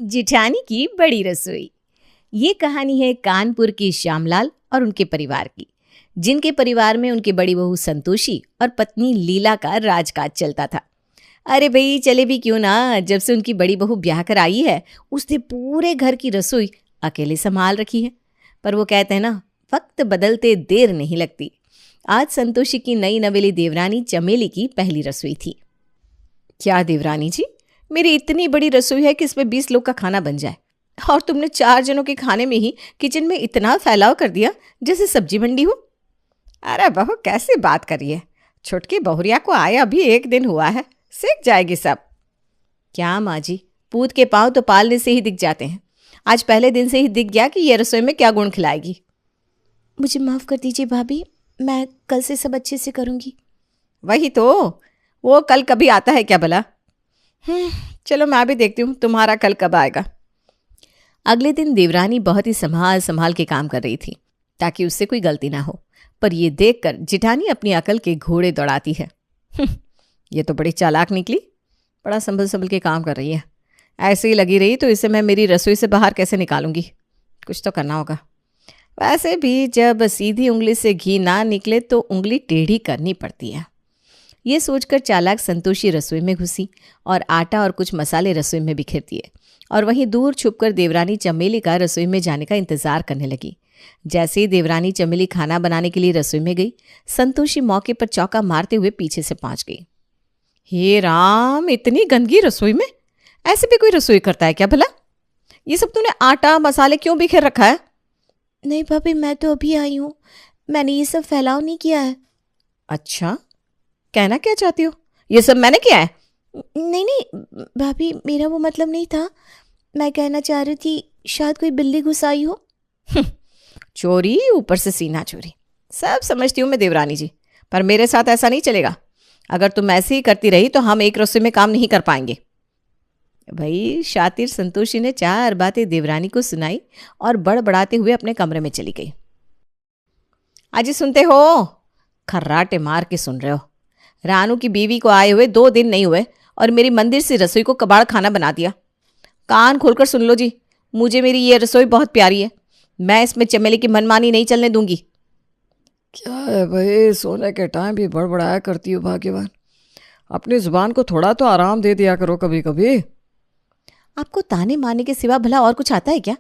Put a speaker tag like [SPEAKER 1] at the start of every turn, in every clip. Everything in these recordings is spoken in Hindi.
[SPEAKER 1] जिठानी की बड़ी रसोई। ये कहानी है कानपुर की श्यामलाल और उनके परिवार की, जिनके परिवार में उनकी बड़ी बहू संतोषी और पत्नी लीला का राजकाज चलता था। अरे भाई चले भी क्यों ना, जब से उनकी बड़ी बहू ब्याह कर आई है उसने पूरे घर की रसोई अकेले संभाल रखी है। पर वो कहते हैं ना, वक्त बदलते देर नहीं लगती। आज संतोषी की नई नवेली देवरानी चमेली की पहली रसोई थी। क्या देवरानी जी, मेरी इतनी बड़ी रसोई है कि इसमें 20 लोग का खाना बन जाए, और तुमने 4 जनों के खाने में ही किचन में इतना फैलाव कर दिया जैसे सब्जी मंडी हो। अरे बहू कैसे बात करिए, छुटकी बहुरिया को आए अभी 1 दिन हुआ है, सीख जाएगी सब। क्या माँ जी, पूत के पाँव तो पालने से ही दिख जाते हैं। आज पहले दिन से ही दिख गया कि ये रसोई में क्या गुण खिलाएगी।
[SPEAKER 2] मुझे माफ़ कर दीजिए भाभी, मैं कल से सब अच्छे से करूँगी।
[SPEAKER 1] वही तो, वो कल कभी आता है क्या भला? चलो मैं भी देखती हूँ तुम्हारा कल कब आएगा। अगले दिन देवरानी बहुत ही संभाल संभाल के काम कर रही थी ताकि उससे कोई गलती ना हो, पर यह देखकर जिठानी अपनी अकल के घोड़े दौड़ाती है। ये तो बड़ी चालाक निकली, बड़ा संभल संभल के काम कर रही है। ऐसे ही लगी रही तो इसे मैं मेरी रसोई से बाहर कैसे निकालूंगी, कुछ तो करना होगा। वैसे भी जब सीधी उंगली से घी ना निकले तो उंगली टेढ़ी करनी पड़ती है। ये सोचकर चालाक संतोषी रसोई में घुसी और आटा और कुछ मसाले रसोई में बिखेर दिए, और वहीं दूर छुपकर देवरानी चमेली का रसोई में जाने का इंतजार करने लगी। जैसे ही देवरानी चमेली खाना बनाने के लिए रसोई में गई, संतोषी मौके पर चौका मारते हुए पीछे से पहुंच गई। हे राम, इतनी गंदगी रसोई में, ऐसे भी कोई रसोई करता है क्या भला? ये सब तूने आटा मसाले क्यों बिखेर रखा है?
[SPEAKER 2] नहीं भाभी, मैं तो अभी आई हूँ, मैंने ये सब फैलाव नहीं किया है।
[SPEAKER 1] अच्छा, कहना क्या चाहती हो? ये सब मैंने किया है?
[SPEAKER 2] नहीं नहीं भाभी, मेरा वो मतलब नहीं था। मैं कहना चाह रही थी शायद कोई बिल्ली घुस आई हो।
[SPEAKER 1] चोरी, ऊपर से सीना चोरी। सब समझती हूँ मैं देवरानी जी, पर मेरे साथ ऐसा नहीं चलेगा। अगर तुम ऐसे ही करती रही तो हम एक रसोई में काम नहीं कर पाएंगे। भाई शातिर संतोषी ने 4 बातें देवरानी को सुनाई और बड़बड़ाते हुए अपने कमरे में चली गई। अजी सुनते हो? खर्राटे मार के सुन रहे हो? रानू की बीवी को आए हुए 2 दिन नहीं हुए और मेरी मंदिर से रसोई को कबाड़ खाना बना दिया। कान खोलकर सुन लो जी, मुझे मेरी ये रसोई बहुत प्यारी है, मैं इसमें चमेली की मनमानी नहीं चलने दूंगी।
[SPEAKER 3] क्या है भाई, सोने के टाइम भी बड़बड़ाया करती हो भाग्यवान। अपनी जुबान को थोड़ा तो आराम दे दिया करो कभी कभी।
[SPEAKER 1] आपको ताने मारने के सिवा भला और कुछ आता है क्या?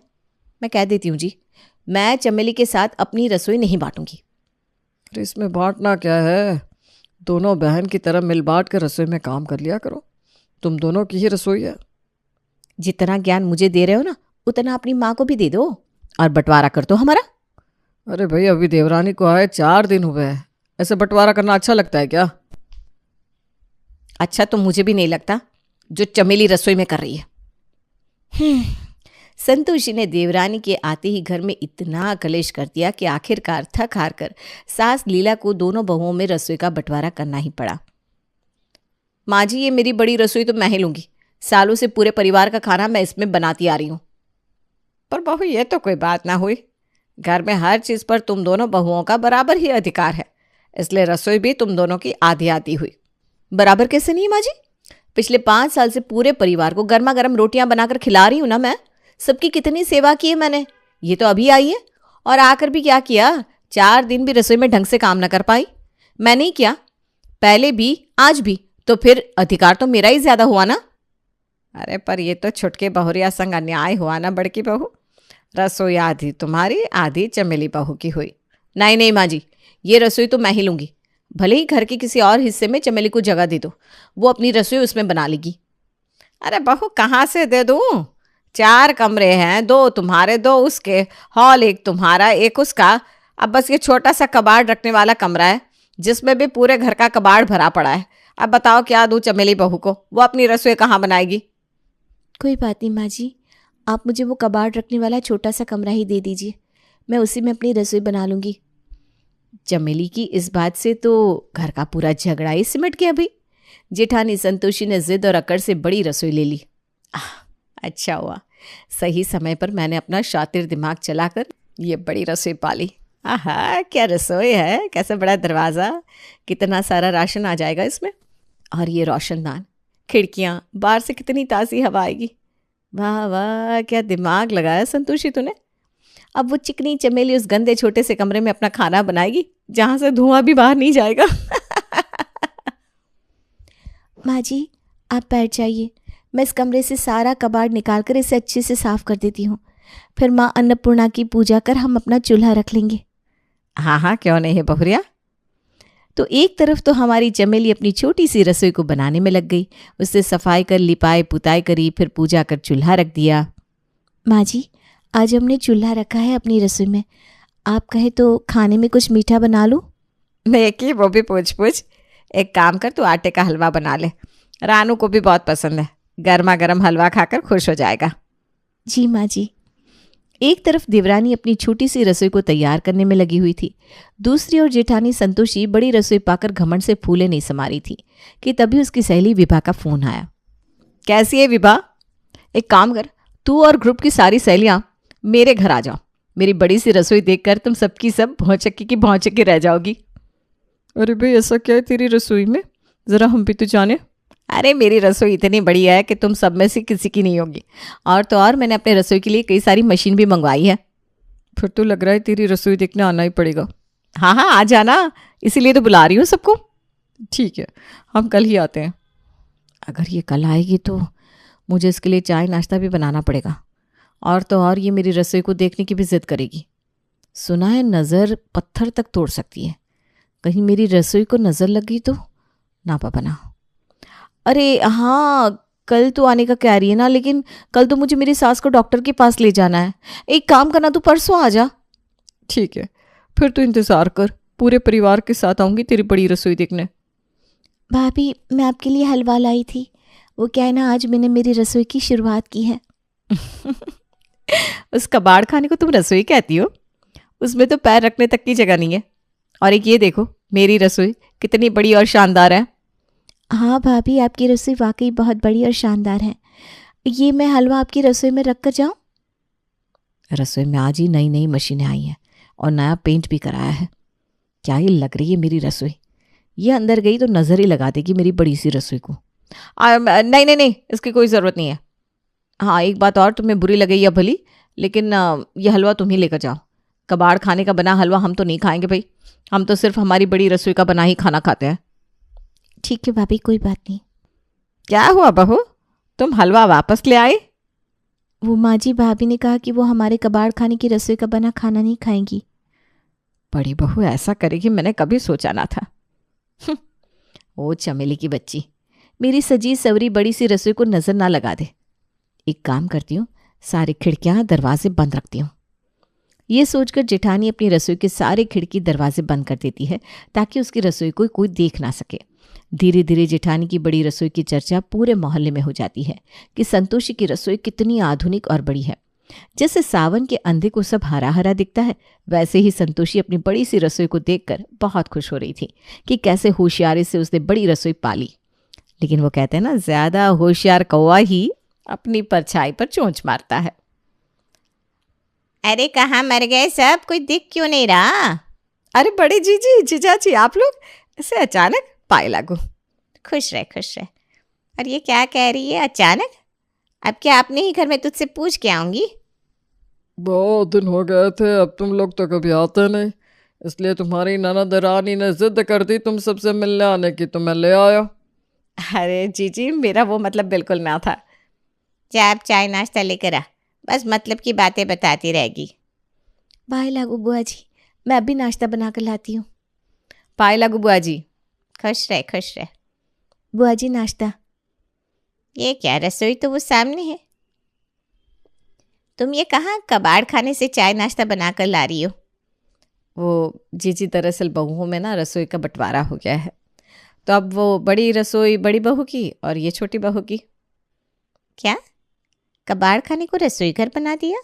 [SPEAKER 1] मैं कह देती हूँ जी, मैं चमेली के साथ अपनी रसोई नहीं बांटूंगी।
[SPEAKER 3] अरे इसमें बांटना क्या है, दोनों बहन की तरह मिल बांट कर रसोई में काम कर लिया करो, तुम दोनों की ही रसोई है।
[SPEAKER 1] जितना ज्ञान मुझे दे रहे हो ना, उतना अपनी माँ को भी दे दो और बंटवारा कर दो हमारा।
[SPEAKER 3] अरे भाई अभी देवरानी को आए 4 दिन हुए हैं, ऐसे बंटवारा करना अच्छा लगता है क्या?
[SPEAKER 1] अच्छा तो मुझे भी नहीं लगता जो चमेली रसोई में कर रही है। संतोषी ने देवरानी के आते ही घर में इतना कलेश कर दिया कि आखिरकार थक हार कर सास लीला को दोनों बहुओं में रसोई का बंटवारा करना ही पड़ा। माँ जी, ये मेरी बड़ी रसोई तो मैं ही लूंगी, सालों से पूरे परिवार का खाना मैं इसमें बनाती आ रही हूँ। पर बहू ये तो कोई बात ना हुई, घर में हर चीज़ पर तुम दोनों बहुओं का बराबर ही अधिकार है, इसलिए रसोई भी तुम दोनों की आधी आधी हुई। बराबर कैसे नहीं माँ जी? पिछले 5 साल से पूरे परिवार को गर्मा गर्म रोटियां बनाकर खिला रही हूं ना मैं। सबकी कितनी सेवा की है मैंने, ये तो अभी आई है, और आकर भी क्या किया? 4 दिन भी रसोई में ढंग से काम ना कर पाई। मैं नहीं किया, पहले भी आज भी, तो फिर अधिकार तो मेरा ही ज्यादा हुआ ना। अरे पर ये तो छुटके बहुरिया संग अन्याय हुआ ना बड़की बहू, रसोई आधी तुम्हारी आधी चमेली बहू की हुई। नहीं नहीं माँ जी, ये रसोई तो मैं ही लूंगी, भले ही घर के किसी और हिस्से में चमेली को जगह दे दो, वो अपनी रसोई उसमें बना लेगी। अरे बहू कहाँ से दे दूँ? 4 कमरे हैं, 2 तुम्हारे 2 उसके, हॉल 1 तुम्हारा 1 उसका, अब बस ये छोटा सा कबाड़ रखने वाला कमरा है जिसमें भी पूरे घर का कबाड़ भरा पड़ा है। अब बताओ क्या दूँ चमेली बहू को, वो अपनी रसोई कहाँ बनाएगी?
[SPEAKER 2] कोई बात नहीं माँ जी, आप मुझे वो कबाड़ रखने वाला छोटा सा कमरा ही दे दीजिए, मैं उसी में अपनी रसोई बना लूँगी।
[SPEAKER 1] चमेली की इस बात से तो घर का पूरा झगड़ा ही सिमट गया। भाई जेठानी संतोषी ने जिद और अकड़ से बड़ी रसोई ले ली। अच्छा हुआ, सही समय पर मैंने अपना शातिर दिमाग चलाकर ये बड़ी रसोई पाली। आहा क्या रसोई है, कैसा बड़ा दरवाज़ा, कितना सारा राशन आ जाएगा इसमें, और ये रोशनदान, खिड़कियाँ, बाहर से कितनी ताज़ी हवा आएगी। वाह वाह, क्या दिमाग लगाया संतोषी तूने। अब वो चिकनी चमेली उस गंदे छोटे से कमरे में अपना खाना बनाएगी जहां से धुआं भी बाहर नहीं जाएगा।
[SPEAKER 2] माँ जी, आप बैठ जाइए, मैं इस कमरे से सारा कबाड़ निकाल कर इसे अच्छे से साफ कर देती हूँ। फिर माँ अन्नपूर्णा की पूजा कर हम अपना चूल्हा रख लेंगे।
[SPEAKER 1] हाँ हाँ, क्यों नहीं है बहुरिया। तो एक तरफ तो हमारी चमेली अपनी छोटी सी रसोई को बनाने में लग गई। उससे सफाई कर लिपाई पुताई करी, फिर पूजा कर चूल्हा रख दिया।
[SPEAKER 2] माँ जी, आज हमने चूल्हा रखा है अपनी रसोई में, आप कहे तो खाने में कुछ मीठा बना लूँ?
[SPEAKER 1] देखी, वो भी पूछ पूछ। एक काम कर, तू आटे का हलवा बना ले, रानू को भी बहुत पसंद है। गर्मा गर्म हलवा खाकर खुश हो जाएगा।
[SPEAKER 2] जी माँ जी।
[SPEAKER 1] एक तरफ देवरानी अपनी छोटी सी रसोई को तैयार करने में लगी हुई थी, दूसरी ओर जेठानी संतोषी बड़ी रसोई पाकर घमंड से फूले नहीं समा रही थी कि तभी उसकी सहेली विभा का फोन आया। कैसी है विभा? एक काम कर, तू और ग्रुप की सारी सहेलियां मेरे घर आ जाओ। मेरी बड़ी सी रसोई देखकर तुम सबकी सब भौचक्की की भौचक्की रह जाओगी।
[SPEAKER 3] अरे भाई, ऐसा क्या है तेरी रसोई में? ज़रा हम भी तो जाने।
[SPEAKER 1] अरे मेरी रसोई इतनी बड़ी है कि तुम सब में से किसी की नहीं होगी। और तो और मैंने अपने रसोई के लिए कई सारी मशीन भी मंगवाई है।
[SPEAKER 3] फिर तो लग रहा है तेरी रसोई देखने आना ही पड़ेगा।
[SPEAKER 1] हाँ हाँ, आ जाना, इसीलिए तो बुला रही हूँ सबको।
[SPEAKER 3] ठीक है, हम कल ही आते हैं।
[SPEAKER 1] अगर ये कल आएगी तो मुझे इसके लिए चाय नाश्ता भी बनाना पड़ेगा। और तो और ये मेरी रसोई को देखने की भी जिद करेगी। सुना है नज़र पत्थर तक तोड़ सकती है। कहीं मेरी रसोई को नज़र लग गई तो ना पापा ना। अरे हाँ, कल तो आने का कह रही है ना, लेकिन कल तो मुझे मेरी सास को डॉक्टर के पास ले जाना है। एक काम करना, तू परसों आ जा।
[SPEAKER 3] ठीक है, फिर तो इंतज़ार कर, पूरे परिवार के साथ आऊँगी तेरी बड़ी रसोई देखने।
[SPEAKER 2] भाभी, मैं आपके लिए हलवा लाई थी। वो क्या है ना, आज मैंने मेरी रसोई की शुरुआत की है।
[SPEAKER 1] उस कबाड़ खाने को तुम रसोई कहती हो? उसमें तो पैर रखने तक की जगह नहीं है। और एक ये देखो, मेरी रसोई कितनी बड़ी और शानदार है।
[SPEAKER 2] हाँ भाभी, आपकी रसोई वाकई बहुत बड़ी और शानदार है। ये मैं हलवा आपकी रसोई में रख कर जाऊँ?
[SPEAKER 1] रसोई में आज ही नई नई मशीनें आई हैं और नया पेंट भी कराया है। क्या ही लग रही है मेरी रसोई। ये अंदर गई तो नज़र ही लगा देगी मेरी बड़ी सी रसोई को। नहीं नहीं नहीं, इसकी कोई ज़रूरत नहीं है। हाँ, एक बात और, तुम्हें बुरी लगे या भली, लेकिन ये हलवा तुम ही लेकर जाओ। कबाड़ खाने का बना हलवा हम तो नहीं खाएंगे भाई। हम तो सिर्फ हमारी बड़ी रसोई का बना ही खाना खाते हैं।
[SPEAKER 2] ठीक है भाभी, कोई बात नहीं।
[SPEAKER 1] क्या हुआ बहू, तुम हलवा वापस ले आए?
[SPEAKER 2] वो माँ जी, भाभी ने कहा कि वो हमारे कबाड़ खाने की रसोई का बना खाना नहीं खाएंगी।
[SPEAKER 1] बड़ी बहू ऐसा करेगी मैंने कभी सोचा ना था। ओ चमेली की बच्ची, मेरी सजी सवरी बड़ी सी रसोई को नजर ना लगा दे। एक काम करती हूँ, सारी खिड़कियां दरवाजे बंद रखती हूँ। ये सोचकर जेठानी अपनी रसोई के सारे खिड़की दरवाजे बंद कर देती है ताकि उसकी रसोई को कोई देख ना सके। धीरे धीरे जेठानी की बड़ी रसोई की चर्चा पूरे मोहल्ले में हो जाती है कि संतोषी की रसोई कितनी आधुनिक और बड़ी है। जैसे सावन के अंधे को सब हरा हरा दिखता है, वैसे ही संतोषी अपनी बड़ी सी रसोई को देखकर बहुत खुश हो रही थी कि कैसे होशियारी से उसने बड़ी रसोई पाली। लेकिन वो कहते हैं ना, ज्यादा होशियार कौवा ही अपनी परछाई पर चोंच मारता है।
[SPEAKER 4] अरे कहाँ मर गए सब, कोई दिख क्यों नहीं रहा?
[SPEAKER 1] अरे बड़े जीजी जीजाजी, आप लोग ऐसे अचानक पाए लागू।
[SPEAKER 4] खुश रहे खुश रहे। और ये क्या कह रही है अचानक? अब क्या अपने ही घर में तुझसे पूछ के आऊंगी?
[SPEAKER 3] बहुत दिन हो गए थे, अब तुम लोग तो कभी आते नहीं, इसलिए तुम्हारी ननद रानी ने जिद कर दी तुम सबसे मिलने आने की, तो मैं ले आया।
[SPEAKER 1] अरे जीजी, मेरा वो मतलब बिल्कुल ना था।
[SPEAKER 4] जा आप चाय नाश्ता लेकर आ, बस मतलब की बातें बताती रहेगी।
[SPEAKER 2] बाय लागू बुआ जी, मैं अभी नाश्ता बना कर लाती हूँ।
[SPEAKER 1] पाए लागू बुआ जी।
[SPEAKER 4] खुश रहे खुश रहे।
[SPEAKER 2] बुआ जी, नाश्ता।
[SPEAKER 4] ये क्या, रसोई तो वो सामने है। तुम ये कहाँ कबाड़ खाने से चाय नाश्ता बना कर ला रही हो?
[SPEAKER 1] वो जीजी, दरअसल बहुओं में ना रसोई का बंटवारा हो गया है, तो अब वो बड़ी रसोई बड़ी बहू की और ये छोटी बहू की।
[SPEAKER 4] क्या, कबाड़ खाने को रसोई घर बना दिया?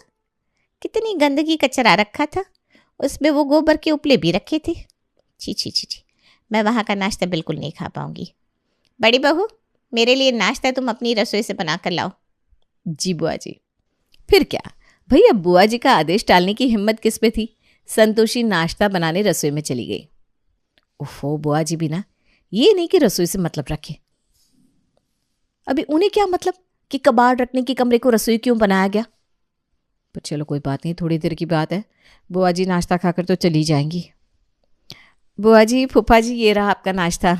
[SPEAKER 4] कितनी गंदगी कचरा रखा था उसमें, वो गोबर के उपले भी रखे थे। छी छी छी छी, मैं वहाँ का नाश्ता बिल्कुल नहीं खा पाऊंगी। बड़ी बहू, मेरे लिए नाश्ता तुम अपनी रसोई से बना कर लाओ।
[SPEAKER 1] जी बुआ जी। फिर क्या भाई, अब बुआ जी का आदेश टालने की हिम्मत किस पे थी। संतोषी नाश्ता बनाने रसोई में चली गई। ओफो, बुआ जी भी ना, ये नहीं कि रसोई से मतलब रखे। अभी उन्हें क्या मतलब,
[SPEAKER 2] कि कबाड़ रखने के कमरे को रसोई क्यों बनाया गया।
[SPEAKER 1] पर चलो कोई बात नहीं, थोड़ी देर की बात है। बुआ जी नाश्ता खाकर तो चली जाएंगी। बुआ जी, फूफा जी, ये रहा आपका नाश्ता।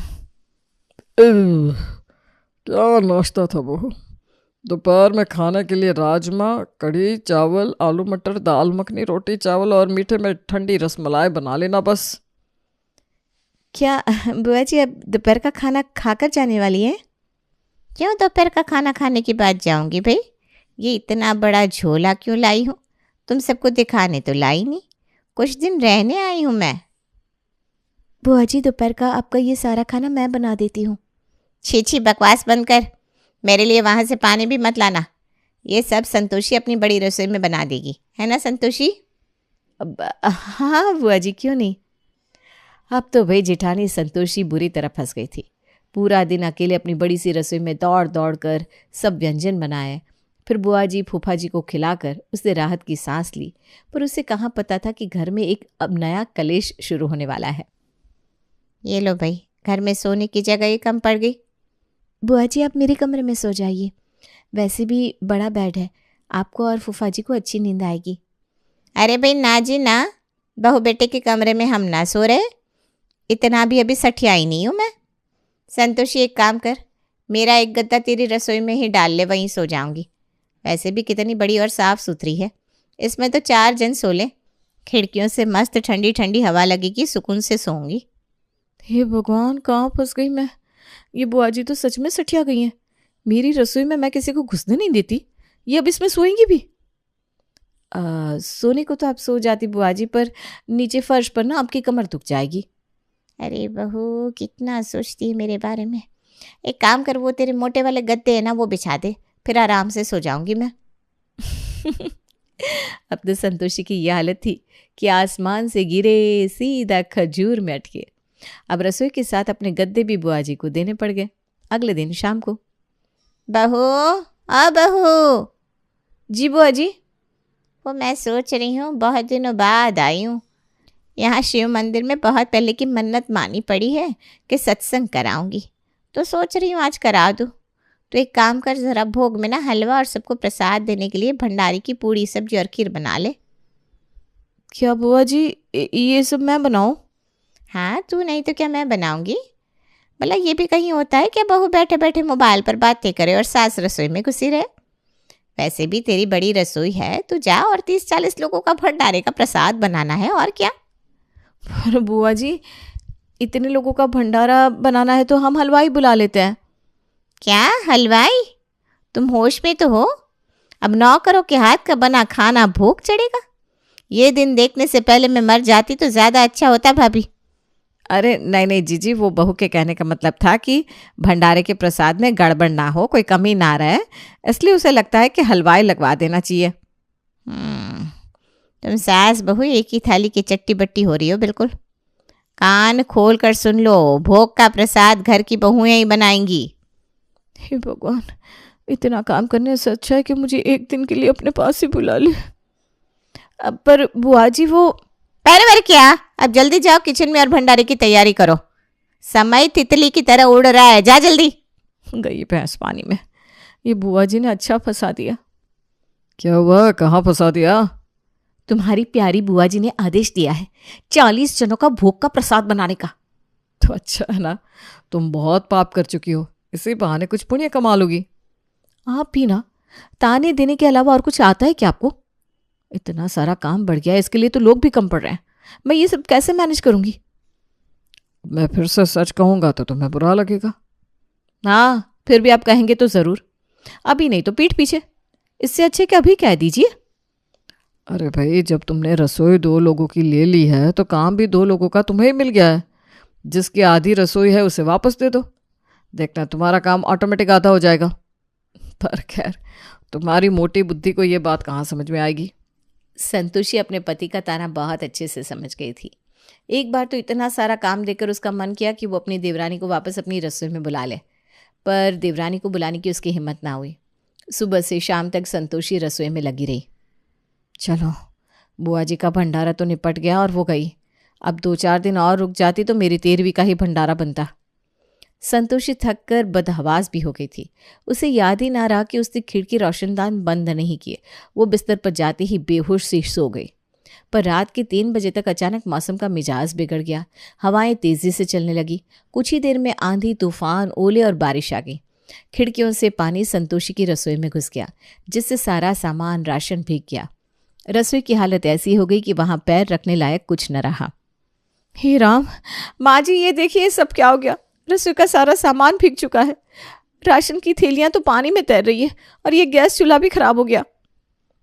[SPEAKER 3] क्या नाश्ता था वो? दोपहर में खाने के लिए राजमा, कढ़ी चावल, आलू मटर, दाल मखनी, रोटी चावल और मीठे में ठंडी रसमलाई बना लेना बस।
[SPEAKER 2] क्या बुआ जी अब दोपहर का खाना खाकर जाने वाली हैं?
[SPEAKER 4] क्यों दोपहर का खाना खाने के बाद जाऊंगी भाई? ये इतना बड़ा झोला क्यों लाई हूँ? तुम सबको दिखाने तो लाई नहीं, कुछ दिन रहने आई हूँ मैं।
[SPEAKER 2] बुआ जी दोपहर का आपका ये सारा खाना मैं बना देती हूँ।
[SPEAKER 4] छी छी, बकवास बंद कर। मेरे लिए वहाँ से पानी भी मत लाना। ये सब संतोषी अपनी बड़ी रसोई में बना देगी, है ना संतोषी?
[SPEAKER 1] हाँ बुआ जी, क्यों नहीं। अब तो भाई जेठानी संतोषी बुरी तरह फंस गई थी। पूरा दिन अकेले अपनी बड़ी सी रसोई में दौड़ दौड़ कर सब व्यंजन बनाए, फिर बुआ जी फूफा जी को खिलाकर उसने राहत की सांस ली। पर उसे कहाँ पता था कि घर में एक अब नया कलेश शुरू होने वाला है।
[SPEAKER 4] ये लो भाई, घर में सोने की जगह ही कम पड़ गई।
[SPEAKER 2] बुआ जी आप मेरे कमरे में सो जाइए, वैसे भी बड़ा बेड है, आपको और फूफा जी को अच्छी नींद आएगी।
[SPEAKER 4] अरे भाई ना जी ना, बहू बेटे के कमरे में हम ना सो रहे। इतना भी अभी सठियाई नहीं हूँ मैं। संतोषी एक काम कर, मेरा एक गद्दा तेरी रसोई में ही डाल ले, वहीं सो जाऊंगी। वैसे भी कितनी बड़ी और साफ़ सुथरी है, इसमें तो 4 जन सो ले। खिड़कियों से मस्त ठंडी ठंडी हवा लगेगी, सुकून से सोऊंगी।
[SPEAKER 1] हे भगवान, कहाँ फंस गई मैं। ये बुआ जी तो सच में सठिया गई हैं। मेरी रसोई में मैं किसी को घुसने नहीं देती, ये अब इसमें सोएंगी भी। सोने को तो आप सो जाती बुआ जी, पर नीचे फर्श पर ना आपकी कमर दुख जाएगी।
[SPEAKER 4] अरे बहू, कितना सोचती है मेरे बारे में। एक काम कर, वो तेरे मोटे वाले गद्दे है ना, वो बिछा दे, फिर आराम से सो जाऊंगी मैं।
[SPEAKER 1] अब तो संतोषी की यह हालत थी कि आसमान से गिरे सीधा खजूर में अटके। अब रसोई के साथ अपने गद्दे भी बुआ जी को देने पड़ गए। अगले दिन शाम को,
[SPEAKER 4] बहू, आ बहू।
[SPEAKER 1] जी बुआ जी।
[SPEAKER 4] वो मैं सोच रही हूँ, बहुत दिनों बाद आई हूँ। यहाँ शिव मंदिर में बहुत पहले की मन्नत मानी पड़ी है कि सत्संग कराऊंगी, तो सोच रही हूँ आज करा दूँ। तो एक काम कर, ज़रा भोग में ना हलवा और सबको प्रसाद देने के लिए भंडारी की पूड़ी सब्जी और खीर बना ले।
[SPEAKER 1] क्या बुआ जी, ये सब मैं बनाऊँ?
[SPEAKER 4] हाँ, तू नहीं तो क्या मैं बनाऊंगी? भला ये भी कहीं होता है क्या बहू बैठे बैठे मोबाइल पर बातें करे और सास रसोई में घुसी रहे? वैसे भी तेरी बड़ी रसोई है, तू जा और 30-40 लोगों का भंडारे का प्रसाद बनाना है, और क्या।
[SPEAKER 1] पर बुआ जी, इतने लोगों का भंडारा बनाना है तो हम हलवाई बुला लेते हैं।
[SPEAKER 4] क्या हलवाई? तुम होश में तो हो? अब नौकरों के हाथ का बना खाना भूख चढ़ेगा? ये दिन देखने से पहले मैं मर जाती तो ज़्यादा अच्छा होता भाभी।
[SPEAKER 1] अरे नहीं नहीं जीजी, वो बहू के कहने का मतलब था कि भंडारे के प्रसाद में गड़बड़ ना हो, कोई कमी ना रहे, इसलिए उसे लगता है कि हलवाई लगवा देना चाहिए।
[SPEAKER 4] तुम सास बहू एक ही थाली की चट्टी बट्टी हो रही हो बिल्कुल। कान खोल कर सुन लो, भोग का प्रसाद घर की बहुएं ही बनाएंगी।
[SPEAKER 1] हे भगवान, इतना काम करने से अच्छा है कि मुझे एक दिन के लिए अपने पास ही बुला ले। अब पर बुआ जी वो
[SPEAKER 4] पर क्या, अब जल्दी जाओ किचन में और भंडारे की तैयारी करो। समय तितली की तरह उड़ रहा है, जा जल्दी।
[SPEAKER 1] गई भैंस पानी में। ये बुआ जी ने अच्छा फंसा दिया।
[SPEAKER 3] क्या हुआ, कहाँ फंसा दिया?
[SPEAKER 1] तुम्हारी प्यारी बुआ जी ने आदेश दिया है 40 जनों का भोग का प्रसाद बनाने का।
[SPEAKER 3] तो अच्छा है ना, तुम बहुत पाप कर चुकी हो, इसी बहाने कुछ पुण्य कमा लोगी।
[SPEAKER 1] आप भी ना, ताने देने के अलावा और कुछ आता है क्या आपको? इतना सारा काम बढ़ गया है, इसके लिए तो लोग भी कम पड़ रहे हैं। मैं ये सब कैसे मैनेज करूंगी?
[SPEAKER 3] मैं फिर से सच कहूंगा तो तुम्हें बुरा लगेगा।
[SPEAKER 1] हाँ, फिर भी आप कहेंगे तो ज़रूर, अभी नहीं तो पीठ पीछे। इससे अच्छे कि अभी कह दीजिए।
[SPEAKER 3] अरे भाई, जब तुमने रसोई 2 लोगों की ले ली है तो काम भी 2 लोगों का तुम्हें ही मिल गया है। जिसकी आधी रसोई है उसे वापस दे दो, देखना तुम्हारा काम ऑटोमेटिक आधा हो जाएगा। पर खैर, तुम्हारी मोटी बुद्धि को ये बात कहाँ समझ में आएगी।
[SPEAKER 1] संतोषी अपने पति का ताना बहुत अच्छे से समझ गई थी। एक बार तो इतना सारा काम देकर उसका मन किया कि वो अपनी देवरानी को वापस अपनी रसोई में बुला ले, पर देवरानी को बुलाने की उसकी हिम्मत ना हुई। सुबह से शाम तक संतोषी रसोई में लगी रही। चलो, बुआ जी का भंडारा तो निपट गया और वो गई। अब 2-4 दिन और रुक जाती तो मेरी 13वीं का ही भंडारा बनता। संतोषी थक कर बदहवास भी हो गई थी। उसे याद ही ना रहा कि उसने खिड़की रोशनदान बंद नहीं किए। वो बिस्तर पर जाते ही बेहोश सी सो गई। पर रात के 3 बजे तक अचानक मौसम का मिजाज बिगड़ गया। हवाएं तेजी से चलने लगी। कुछ ही देर में आंधी, तूफान, ओले और बारिश आ गई। खिड़कियों से पानी संतोषी की रसोई में घुस गया, जिससे सारा सामान, राशन भीग गया। रसोई की हालत ऐसी हो गई कि वहां पैर रखने लायक कुछ न रहा।
[SPEAKER 2] हे राम, माँ जी ये देखिए सब क्या हो गया। रसोई का सारा सामान भीग चुका है। राशन की थैलियां तो पानी में तैर रही है और ये गैस चूल्हा भी खराब हो गया।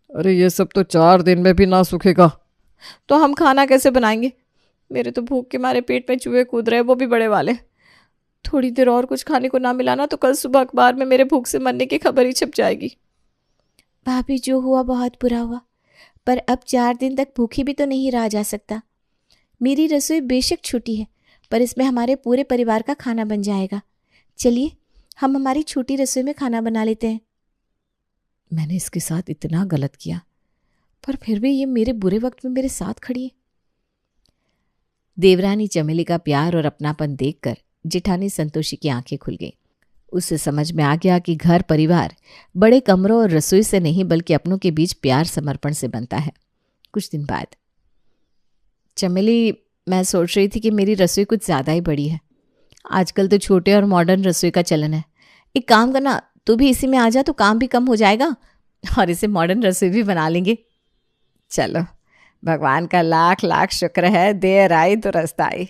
[SPEAKER 3] अरे ये सब तो 4 दिन में भी ना सूखेगा।
[SPEAKER 2] तो हम खाना कैसे बनाएंगे? मेरे तो भूख के मारे पेट में चूहे कूद रहे, वो भी बड़े वाले। थोड़ी देर और कुछ खाने को ना मिला ना तो कल सुबह अखबार में मेरे भूख से मरने की खबर ही छप जाएगी।
[SPEAKER 4] भाभी, जो हुआ बहुत बुरा हुआ, पर अब 4 दिन तक भूखी भी तो नहीं रहा जा सकता। मेरी रसोई बेशक छोटी है, पर इसमें हमारे पूरे परिवार का खाना बन जाएगा। चलिए हम हमारी छोटी रसोई में खाना बना लेते हैं।
[SPEAKER 1] मैंने इसके साथ इतना गलत किया, पर फिर भी ये मेरे बुरे वक्त में मेरे साथ खड़ी है। देवरानी चमेली का प्यार और अपनापन देखकर जेठानी संतोषी की आंखें खुल गईं। उसे समझ में आ गया कि घर परिवार बड़े कमरों और रसोई से नहीं बल्कि अपनों के बीच प्यार समर्पण से बनता है। कुछ दिन बाद, चमेली, मैं सोच रही थी कि मेरी रसोई कुछ ज़्यादा ही बड़ी है। आजकल तो छोटे और मॉडर्न रसोई का चलन है। एक काम करना, तू भी इसी में आ जा तो काम भी कम हो जाएगा और इसे मॉडर्न रसोई भी बना लेंगे। चलो, भगवान का लाख लाख शुक्र है, देर आई दुरुस्त आई।